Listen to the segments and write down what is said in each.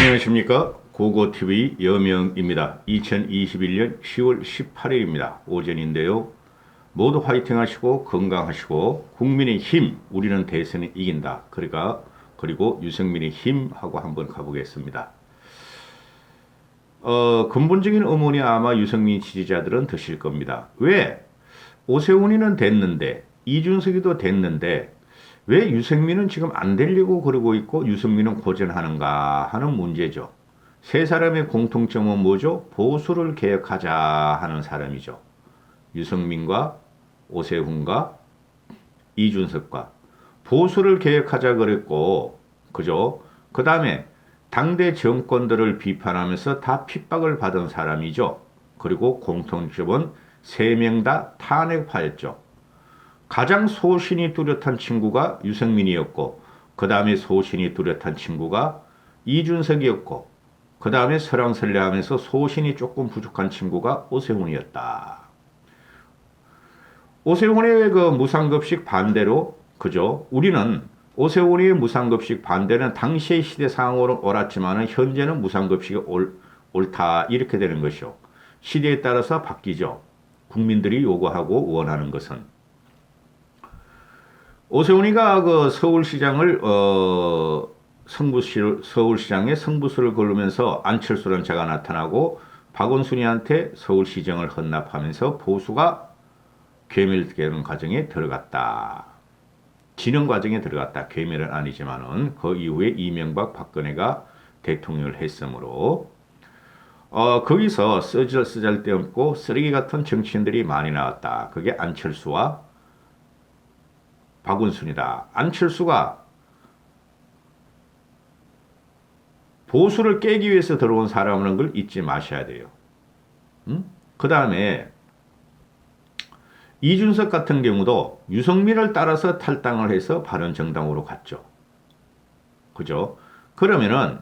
안녕하십니까. 고고TV 여명입니다. 2021년 10월 18일입니다. 오전인데요. 모두 화이팅 하시고 건강하시고 국민의 힘, 우리는 대선에 이긴다. 그리고 유승민의 힘 하고 한번 가보겠습니다. 근본적인 의문이 아마 유승민 지지자들은 드실 겁니다. 왜? 오세훈이는 됐는데 이준석이도 됐는데 왜 유승민은 지금 안 되려고 그러고 있고 유승민은 고전하는가 하는 문제죠. 세 사람의 공통점은 뭐죠? 보수를 개혁하자 하는 사람이죠. 유승민과 오세훈과 이준석과 보수를 개혁하자 그랬고, 그죠? 그 다음에 당대 정권들을 비판하면서 다 핍박을 받은 사람이죠. 그리고 공통점은 세 명 다 탄핵파였죠. 가장 소신이 뚜렷한 친구가 유승민이었고, 그 다음에 소신이 뚜렷한 친구가 이준석이었고, 그 다음에 설왕설래하면서 소신이 조금 부족한 친구가 오세훈이었다. 오세훈의 그 무상급식 반대로, 그죠? 우리는 오세훈의 무상급식 반대는 당시의 시대 상황으로 옳았지만 현재는 무상급식이 옳다. 이렇게 되는 것이요. 시대에 따라서 바뀌죠. 국민들이 요구하고 원하는 것은. 오세훈이가 그 서울시장을 서울시장에 승부수를 걸으면서 안철수라는 자가 나타나고 박원순이한테 서울시정을 헌납하면서 보수가 괴멸되는 과정에 들어갔다. 진영 과정에 들어갔다. 괴멸은 아니지만은 그 이후에 이명박 박근혜가 대통령을 했으므로 거기서 쓰잘데없고 쓰레기 같은 정치인들이 많이 나왔다. 그게 안철수와 박원순이다. 안철수가 보수를 깨기 위해서 들어온 사람이라는 걸 잊지 마셔야 돼요. 그 다음에 이준석 같은 경우도 유승민을 따라서 탈당을 해서 바른정당으로 갔죠. 그죠? 그러면은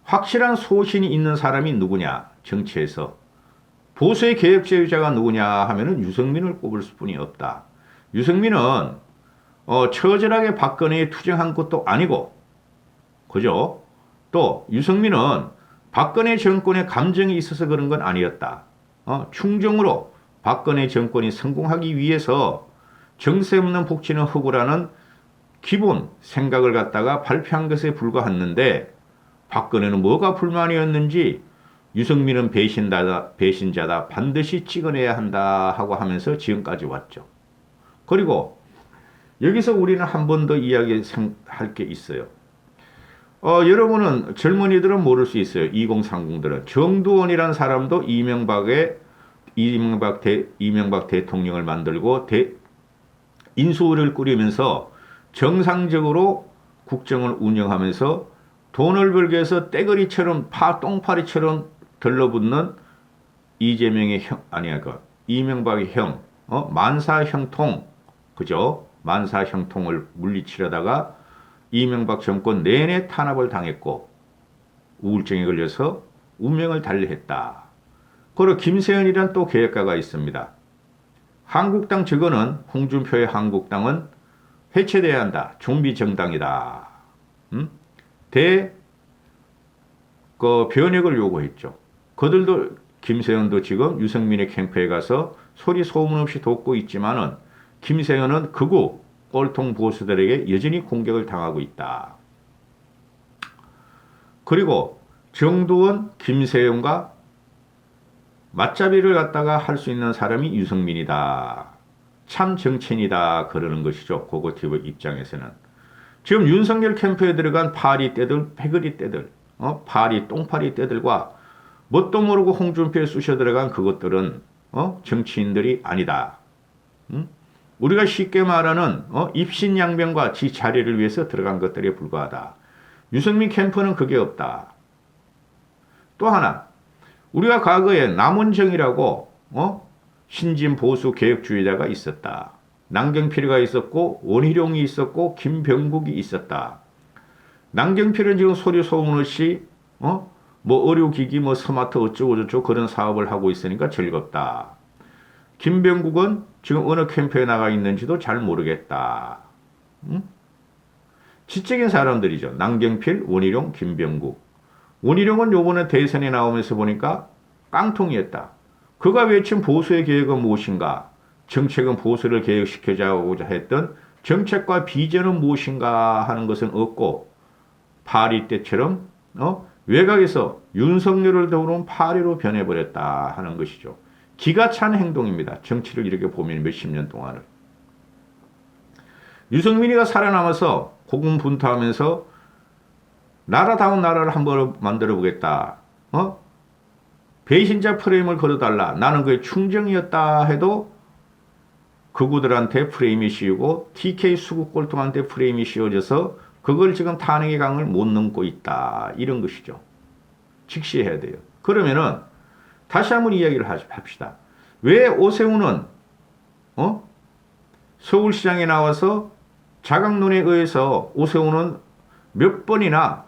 확실한 소신이 있는 사람이 누구냐? 정치에서. 보수의 개혁제의자가 누구냐 하면은 유승민을 꼽을 수뿐이 없다. 유승민은 처절하게 박근혜에 투쟁한 것도 아니고, 그죠? 또 유승민은 박근혜 정권의 감정이 있어서 그런 건 아니었다. 충정으로 박근혜 정권이 성공하기 위해서 정세 없는 복지는 허구라는 기본 생각을 갖다가 발표한 것에 불과했는데 박근혜는 뭐가 불만이었는지 유승민은 배신자다 반드시 찍어내야 한다 하고 하면서 지금까지 왔죠. 그리고 여기서 우리는 한 번 더 이야기할 게 있어요. 여러분은 젊은이들은 모를 수 있어요. 2030들은. 정두원이라는 사람도 이명박 대통령을 만들고 인수위를 꾸리면서 정상적으로 국정을 운영하면서 돈을 벌기 위해서 떼거리처럼 똥파리처럼 들러붙는 이재명의 이명박의 형, 만사형통, 그죠? 만사형통을 물리치려다가 이명박 정권 내내 탄압을 당했고 우울증에 걸려서 운명을 달리했다. 그리고 김세현이란 또 개혁가가 있습니다. 한국당 저거는 홍준표의 한국당은 해체돼야 한다. 좀비 정당이다. 변혁을 요구했죠. 그들도 김세현도 지금 유승민의 캠프에 가서 소리 소문 없이 돕고 있지만은 김세현은 극우 꼴통 보수들에게 여전히 공격을 당하고 있다. 그리고 정두원, 김세현과 맞잡이를 갖다가 할 수 있는 사람이 유승민이다. 참 정치인이다. 그러는 것이죠. 고고티브 입장에서는. 지금 윤석열 캠프에 들어간 파리 떼들, 패거리 떼들, 파리, 똥파리 떼들과 뭣도 모르고 홍준표에 쑤셔 들어간 그것들은 정치인들이 아니다. 우리가 쉽게 말하는 입신양명과 지 자리를 위해서 들어간 것들에 불과하다. 유승민 캠프는 그게 없다. 또 하나, 우리가 과거에 남원정이라고 신진 보수 개혁주의자가 있었다. 남경필이가 있었고 원희룡이 있었고 김병국이 있었다. 남경필은 지금 소리 소문 없이 의료기기 스마트 어쩌고저쩌고 그런 사업을 하고 있으니까 즐겁다. 김병국은 지금 어느 캠프에 나가 있는지도 잘 모르겠다. 지적인 사람들이죠. 남경필, 원희룡, 김병국. 원희룡은 요번에 대선에 나오면서 보니까 깡통이었다. 그가 외친 보수의 계획은 무엇인가? 정책은 보수를 개혁시켜자고자 했던 정책과 비전은 무엇인가 하는 것은 없고 파리 때처럼 외곽에서 윤석열을 도우는 파리로 변해버렸다 하는 것이죠. 기가 찬 행동입니다. 정치를 이렇게 보면 몇십 년 동안을. 유승민이가 살아남아서 고군분투하면서 나라다운 나라를 한번 만들어 보겠다. 배신자 프레임을 걸어달라. 나는 그의 충정이었다 해도 그구들한테 프레임이 씌우고 TK 수국 꼴통한테 프레임이 씌워져서 그걸 지금 탄핵의 강을 못 넘고 있다. 이런 것이죠. 직시해야 돼요. 그러면은 다시 한번 이야기를 합시다. 왜 오세훈은 서울시장에 나와서 자강론에 의해서 오세훈은 몇 번이나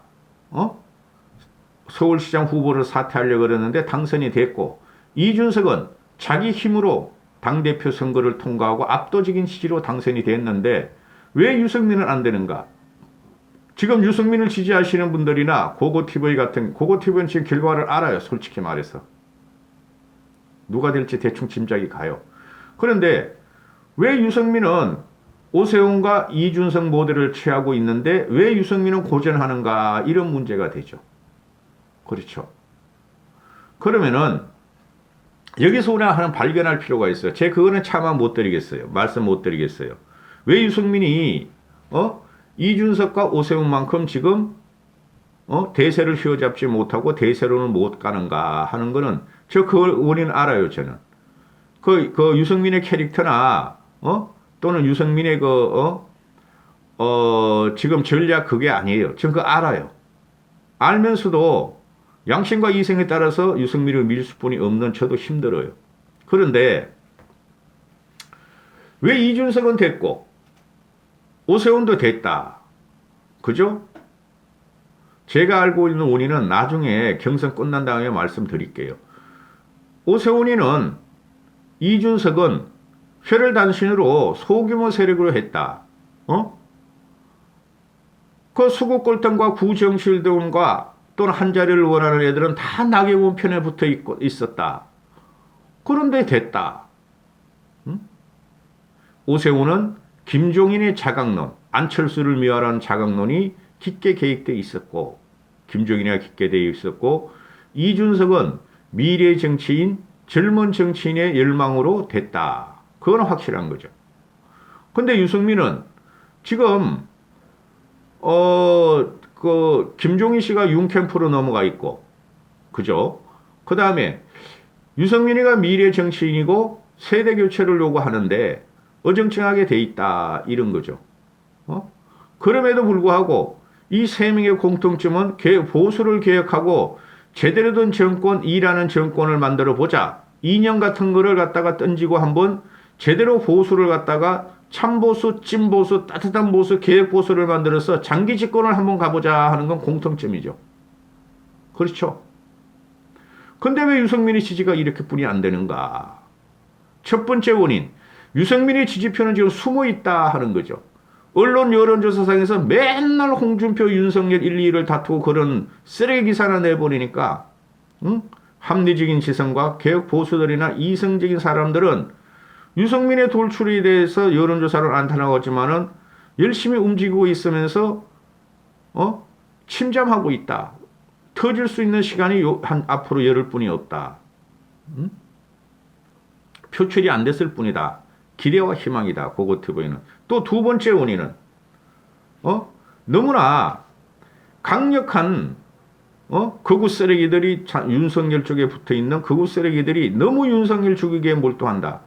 서울시장 후보를 사퇴하려고 그랬는데 당선이 됐고 이준석은 자기 힘으로 당대표 선거를 통과하고 압도적인 지지로 당선이 됐는데 왜 유승민은 안 되는가? 지금 유승민을 지지하시는 분들이나 고고TV 같은 고고TV는 지금 결과를 알아요. 솔직히 말해서. 누가 될지 대충 짐작이 가요. 그런데 왜 유승민은 오세훈과 이준석 모델을 취하고 있는데 왜 유승민은 고전하는가? 이런 문제가 되죠. 그렇죠. 그러면은 여기서 우리가 하나 발견할 필요가 있어요. 제가 그거는 차마 못 드리겠어요. 말씀 못 드리겠어요. 왜 유승민이 이준석과 오세훈만큼 지금 대세를 휘어잡지 못하고 대세로는 못 가는가 하는 거는 저 그 원인 알아요. 저는 그 유승민의 캐릭터나 또는 유승민의 지금 전략 그게 아니에요. 저는 그거 알아요. 알면서도 양심과 이성에 따라서 유승민을 밀 수뿐이 없는 저도 힘들어요. 그런데 왜 이준석은 됐고 오세훈도 됐다. 그죠? 제가 알고 있는 원인은 나중에 경선 끝난 다음에 말씀드릴게요. 오세훈이는 이준석은 혈을 단신으로 소규모 세력으로 했다. 그 수국골등과 구정실등과 또는 한자리를 원하는 애들은 다 나경원 편에 붙어 있었다. 그런데 됐다. 오세훈은 김종인의 자강론, 안철수를 미화하는 자강론이 깊게 계획되어 있었고 김종인이 깊게 되어 있었고 이준석은 미래 정치인, 젊은 정치인의 열망으로 됐다. 그건 확실한 거죠. 근데 유승민은 지금 김종인 씨가 윤캠프로 넘어가 있고, 그죠? 그 다음에 유승민이가 미래 정치인이고 세대 교체를 요구하는데 어정쩡하게 돼 있다. 이런 거죠. 그럼에도 불구하고 이 세 명의 공통점은 보수를 개혁하고 제대로 된 정권, 일하는 정권을 만들어 보자. 이념 같은 거를 갖다가 던지고 한번 제대로 보수를 갖다가 참보수, 찐보수, 따뜻한 보수, 개혁보수를 만들어서 장기 집권을 한번 가보자 하는 건 공통점이죠. 그렇죠. 근데 왜 유승민의 지지가 이렇게 뿐이 안 되는가? 첫 번째 원인, 유승민의 지지표는 지금 숨어 있다 하는 거죠. 언론 여론조사상에서 맨날 홍준표, 윤석열 1, 2를 다투고 그런 쓰레기 기사나 내보내니까 합리적인 시선과 개혁 보수들이나 이성적인 사람들은 유승민의 돌출에 대해서 여론조사를 안 타나갔지만은 열심히 움직이고 있으면서 침잠하고 있다. 터질 수 있는 시간이 앞으로 열흘 뿐이 없다. 표출이 안 됐을 뿐이다. 기대와 희망이다. 고고TV는. 또 두 번째 원인은 너무나 강력한 극우 쓰레기들이 윤석열 쪽에 붙어있는 극우 쓰레기들이 너무 윤석열 죽이기에 몰두한다.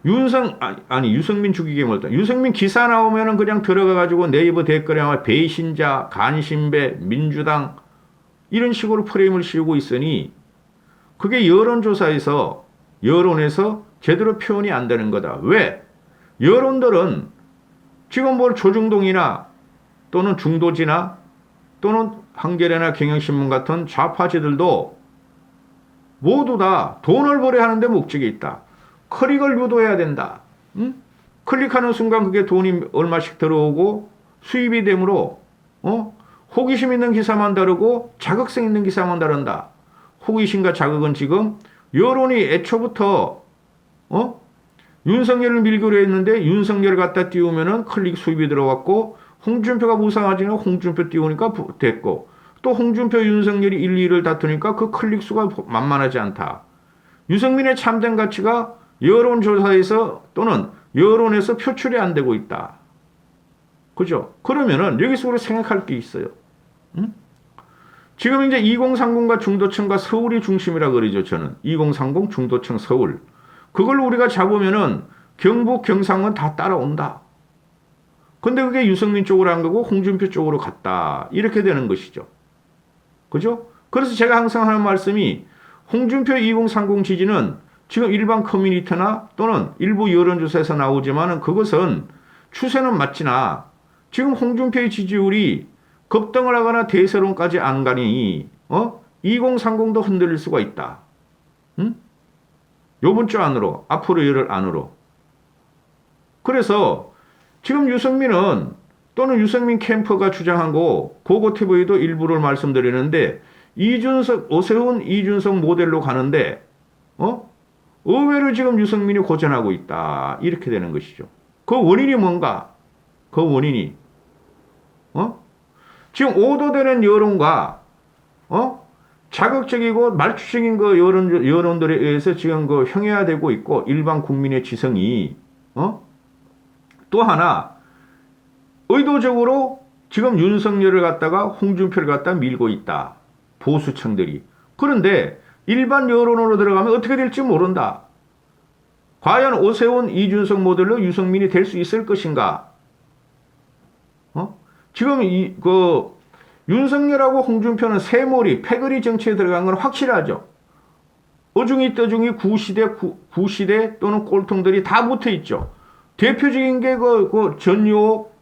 유승민 죽이기에 몰두한다. 유승민 기사 나오면은 그냥 들어가가지고 네이버 댓글에 아마 배신자, 간신배, 민주당 이런 식으로 프레임을 씌우고 있으니 그게 여론에서 제대로 표현이 안 되는 거다. 왜? 여론들은 지금 뭐 조중동이나 또는 중도지나 또는 한겨레나 경향신문 같은 좌파지들도 모두 다 돈을 벌어야 하는데 목적이 있다. 클릭을 유도해야 된다. 클릭하는 순간 그게 돈이 얼마씩 들어오고 수입이 되므로 호기심 있는 기사만 다루고 자극성 있는 기사만 다룬다. 호기심과 자극은 지금 여론이 애초부터 윤석열을 밀기로 했는데 윤석열을 갖다 띄우면은 클릭 수입이 들어갔고 홍준표가 무상하지만 홍준표 띄우니까 됐고 또 홍준표 윤석열이 1, 2를 다투니까 그 클릭 수가 만만하지 않다. 유승민의 참된 가치가 여론조사에서 또는 여론에서 표출이 안 되고 있다. 그죠? 그러면은 여기서 우리 생각할 게 있어요. 응? 지금 이제 2030과 중도층과 서울이 중심이라 그러죠. 저는 2030 중도층 서울. 그걸 우리가 잡으면은 경북 경상은 다 따라온다. 근데 그게 유승민 쪽으로 한 거고 홍준표 쪽으로 갔다. 이렇게 되는 것이죠. 그죠? 그래서 제가 항상 하는 말씀이 홍준표 2030 지지는 지금 일반 커뮤니티나 또는 일부 여론조사에서 나오지만은 그것은 추세는 맞지나 지금 홍준표의 지지율이 급등을 하거나 대세론까지 안 가니 2030도 흔들릴 수가 있다. 응? 요번 주 안으로 앞으로 열흘 안으로. 그래서 지금 유승민은 또는 유승민 캠프가 주장한 거 고고TV도 일부를 말씀드리는데 이준석 오세훈 이준석 모델로 가는데 의외로 지금 유승민이 고전하고 있다. 이렇게 되는 것이죠. 그 원인이 뭔가? 그 원인이 지금 오도되는 여론과 자극적이고 말초적인 그 여론들에 의해서 지금 그 형해화되고 있고 일반 국민의 지성이 또 하나 의도적으로 지금 윤석열을 갖다가 홍준표를 갖다 밀고 있다. 보수층들이. 그런데 일반 여론으로 들어가면 어떻게 될지 모른다. 과연 오세훈 이준석 모델로 유승민이 될 수 있을 것인가? 지금 윤석열하고 홍준표는 세몰이 패거리 정치에 들어간 건 확실하죠. 어중이 떠중이 구시대 또는 꼴통들이 다 붙어 있죠. 대표적인 게 전유옥,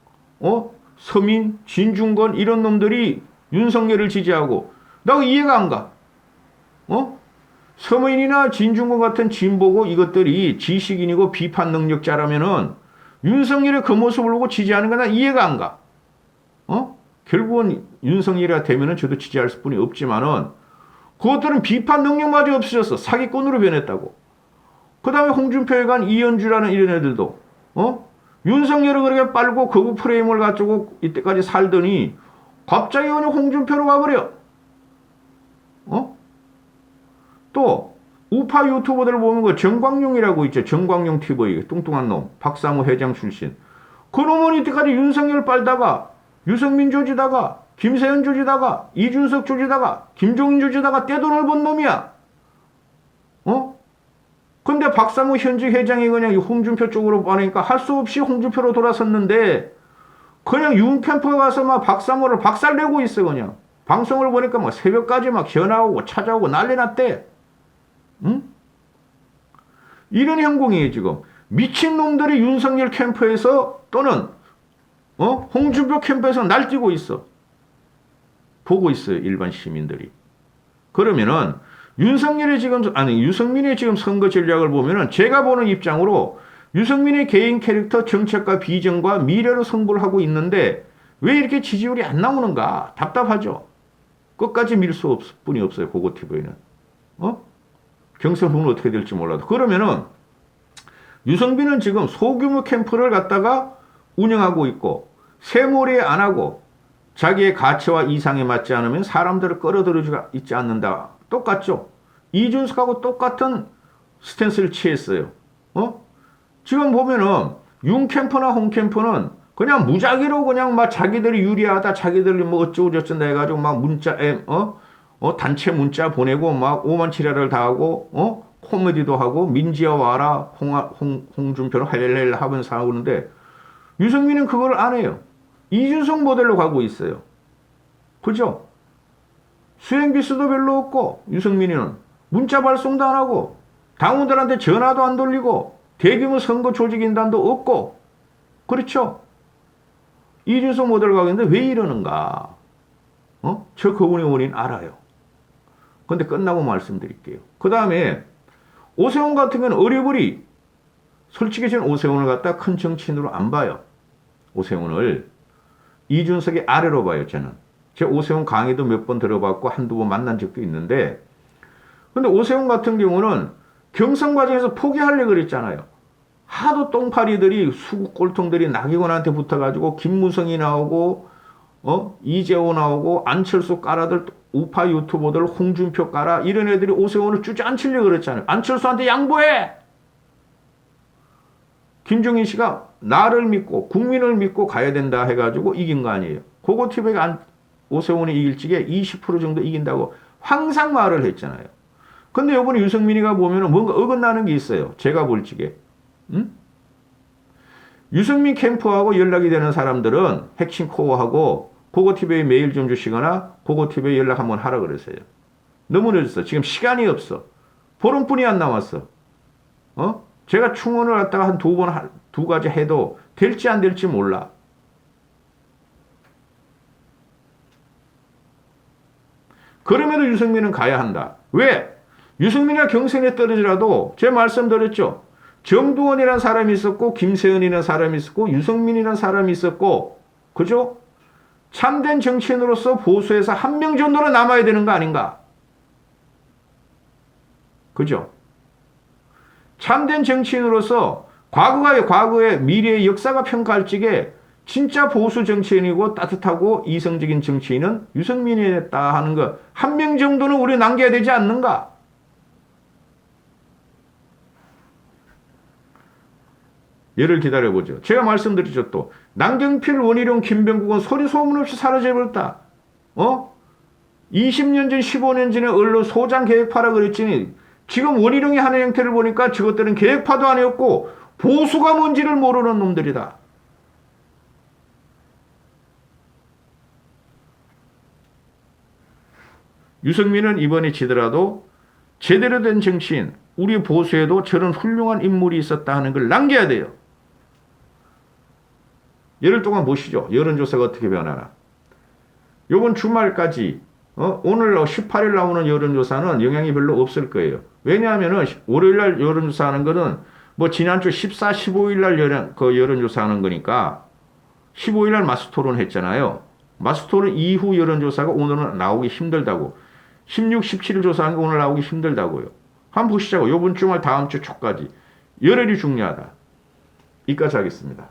서민, 진중권 이런 놈들이 윤석열을 지지하고 나 이해가 안 가. 서민이나 진중권 같은 진보고 이것들이 지식인이고 비판 능력자라면은 윤석열의 그 모습을 보고 지지하는 건 난 이해가 안 가. 결국은 윤석열이가 되면은 저도 지지할 수뿐이 없지만은 그것들은 비판 능력마저 없어졌어. 사기꾼으로 변했다고. 그 다음에 홍준표에 간 이현주라는 이런 애들도 윤석열을 그렇게 빨고 거부 프레임을 가지고 이때까지 살더니 갑자기 그냥 홍준표로 가버려. 또 우파 유튜버들 보면 그 정광용이라고 있죠. 정광용 TV 뚱뚱한 놈 박사모 회장 출신. 그 놈은 이때까지 윤석열 빨다가 유승민 조지다가 김세현 조지다가 이준석 조지다가 김종인 조지다가 떼돈을 번 놈이야. 근데 박사모 현직 회장이 그냥 홍준표 쪽으로 빠니까 할 수 없이 홍준표로 돌아섰는데 그냥 윤 캠프에 가서 막 박사모를 박살내고 있어. 그냥 방송을 보니까 막 새벽까지 막 전화오고 찾아오고 난리 났대. 응? 이런 형국이에요 지금. 미친놈들이 윤석열 캠프에서 또는 홍준표 캠프에서 날뛰고 있어. 보고 있어요 일반 시민들이. 그러면은 유승민의 지금 선거 전략을 보면은 제가 보는 입장으로 유승민의 개인 캐릭터 정책과 비전과 미래로 승부를 하고 있는데 왜 이렇게 지지율이 안 나오는가 답답하죠. 끝까지 밀 수 없을 뿐이 없어요 고고TV는. 경선 후는 어떻게 될지 몰라도. 그러면은 유승민은 지금 소규모 캠프를 갖다가 운영하고 있고 세몰이 안 하고 자기의 가치와 이상에 맞지 않으면 사람들을 끌어들이지 있지 않는다. 똑같죠. 이준석하고 똑같은 스탠스를 취했어요. 지금 보면은 윤 캠프나 홍 캠프는 그냥 무작위로 그냥 막 자기들이 유리하다, 자기들이 뭐 어쩌고 저쩌다 해가지고 막 문자에 단체 문자 보내고 막 오만칠야를 다 하고 코미디도 하고 민지야 와라 홍준표를 할렐렐 하면서 하는데 유승민은 그걸 안 해요. 이준석 모델로 가고 있어요. 그죠? 수행비수도 별로 없고 유승민이는 문자 발송도 안 하고 당원들한테 전화도 안 돌리고 대규모 선거 조직인단도 없고 그렇죠? 이준석 모델로 가고 있는데 왜 이러는가? 저 그분의 원인 알아요. 근데 끝나고 말씀드릴게요. 그 다음에 오세훈 같은 경우는 어리버리 솔직히 저는 오세훈을 갖다 큰 정치인으로 안 봐요. 오세훈을 이준석의 아래로 봐요. 저는. 제 오세훈 강의도 몇 번 들어봤고 한두 번 만난 적도 있는데, 근데 오세훈 같은 경우는 경선 과정에서 포기하려고 그랬잖아요. 하도 똥파리들이 수구 꼴통들이 나경원한테 붙어가지고 김무성이 나오고 이재호 나오고 안철수 까라들 우파 유튜버들 홍준표 까라 이런 애들이 오세훈을 주저앉히려고 그랬잖아요. 안철수한테 양보해. 김종인 씨가 나를 믿고 국민을 믿고 가야 된다 해가지고 이긴 거 아니에요. 고고TV가 오세훈이 이길 적에 20% 정도 이긴다고 항상 말을 했잖아요. 근데 이번에 유승민이가 보면은 뭔가 어긋나는 게 있어요. 제가 볼 적에. 응? 유승민 캠프하고 연락이 되는 사람들은 핵심 코어하고 고고TV에 메일 좀 주시거나 고고TV에 연락 한번 하라 그랬어요. 너무 늦었어. 지금 시간이 없어. 보름뿐이 안 남았어. 제가 충원을 갖다가 한 두 가지 해도 될지 안 될지 몰라. 그럼에도 유승민은 가야 한다. 왜? 유승민이가 경선에 떨어지라도 제 말씀드렸죠. 정두원이라는 사람이 있었고 김세현이라는 사람이 있었고 유승민이라는 사람이 있었고 그죠? 참된 정치인으로서 보수에서 한 명 정도는 남아야 되는 거 아닌가? 그죠? 참된 정치인으로서 과거의 미래의 역사가 평가할 적에 진짜 보수 정치인이고 따뜻하고 이성적인 정치인은 유승민이었다 하는 거 한 명 정도는 우리 남겨야 되지 않는가? 예를 기다려보죠. 제가 말씀드리죠 또. 남경필, 원희룡, 김병국은 소리 소문 없이 사라져버렸다. 20년 전, 15년 전에 언론 소장 계획파라 그랬더니 지금 원희룡이 하는 형태를 보니까 저것들은 계획파도 아니었고 보수가 뭔지를 모르는 놈들이다. 유승민은 이번에 지더라도 제대로 된 정치인, 우리 보수에도 저런 훌륭한 인물이 있었다 하는 걸 남겨야 돼요. 예를 동안 보시죠. 여론조사가 어떻게 변하나. 요번 주말까지 오늘 18일 나오는 여론조사는 영향이 별로 없을 거예요. 왜냐하면 월요일날 여론조사하는 거는 뭐 지난주 14, 15일날 여론조사하는 거니까 15일날 마스토론 했잖아요. 마스토론 이후 여론조사가 오늘은 나오기 힘들다고. 16, 17일 조사한 게 오늘 나오기 힘들다고요. 한번 보시자고. 요번 주말 다음 주 초까지. 열흘이 중요하다. 이까지 하겠습니다.